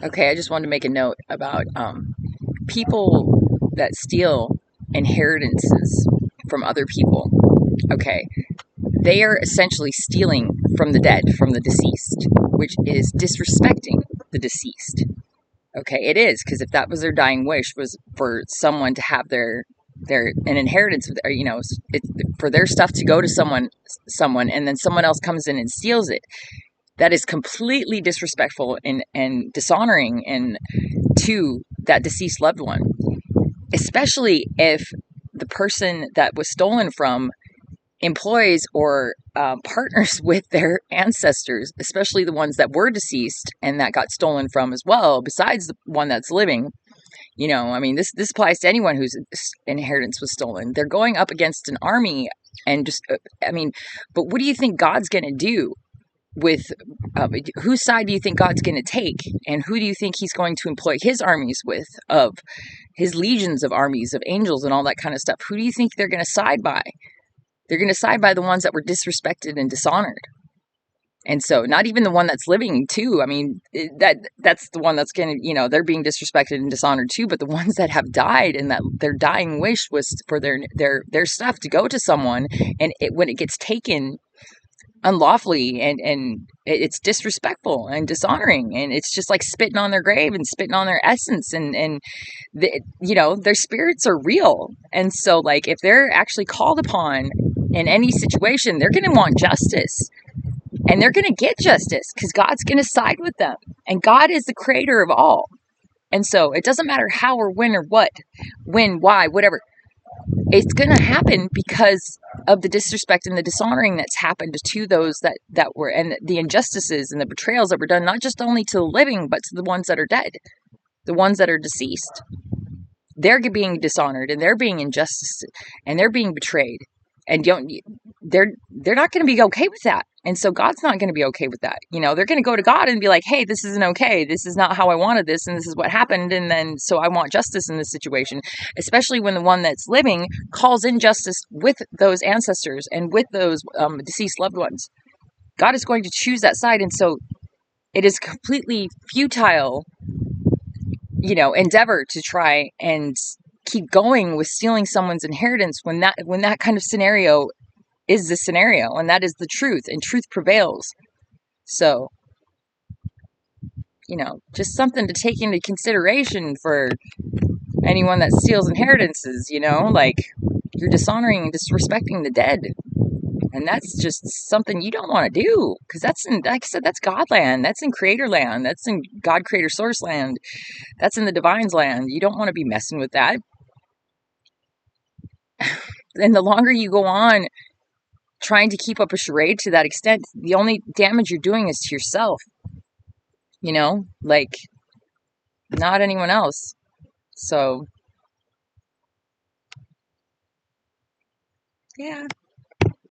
Okay, I just wanted to make a note about people that steal inheritances from other people. Okay, they are essentially stealing from the dead, from the deceased, which is disrespecting the deceased. Okay, it is, because if that was their dying wish, was for someone to have their an inheritance, or, for their stuff to go to someone, and then someone else comes in and steals it. That is completely disrespectful and dishonoring and to that deceased loved one, especially if the person that was stolen from employs or partners with their ancestors, especially the ones that were deceased and that got stolen from as well, besides the one that's living. I mean, this applies to anyone whose inheritance was stolen. They're going up against an army, and just, I mean, but what do you think God's going to do with whose side do you think God's going to take, and who do you think he's going to employ his armies with, of his legions of armies of angels and all that kind of stuff? Who do you think they're going to side by? They're going to side by the ones that were disrespected and dishonored. And so, not even the one that's living too. I mean, that's the one that's going to, they're being disrespected and dishonored too. But the ones that have died, and that their dying wish was for their stuff to go to someone, and when it gets taken unlawfully, and it's disrespectful and dishonoring, and it's just like spitting on their grave and spitting on their essence, and their spirits are real. And so, like, if they're actually called upon in any situation, they're going to want justice, and they're going to get justice, because God's going to side with them, and God is the creator of all. And so it doesn't matter how or when or what, when, why, whatever. It's going to happen because of the disrespect and the dishonoring that's happened to those that were, and the injustices and the betrayals that were done, not just only to the living, but to the ones that are dead, the ones that are deceased. They're being dishonored, and they're being injustice, and they're being betrayed, and they're not going to be okay with that. And so God's not going to be okay with that. They're going to go to God and be like, hey, this isn't okay. This is not how I wanted this, and this is what happened. And then, so I want justice in this situation, especially when the one that's living calls in justice with those ancestors and with those deceased loved ones. God is going to choose that side. And so it is completely futile, endeavor to try and keep going with stealing someone's inheritance when that kind of scenario is the scenario, and that is the truth, and truth prevails. So, just something to take into consideration for anyone that steals inheritances. Like, you're dishonoring and disrespecting the dead, and that's just something you don't want to do, because like I said, that's God land, that's in creator land, that's in God creator source land, that's in the divine's land. You don't want to be messing with that. And the longer you go on trying to keep up a charade to that extent, the only damage you're doing is to yourself, like, not anyone else. So, yeah.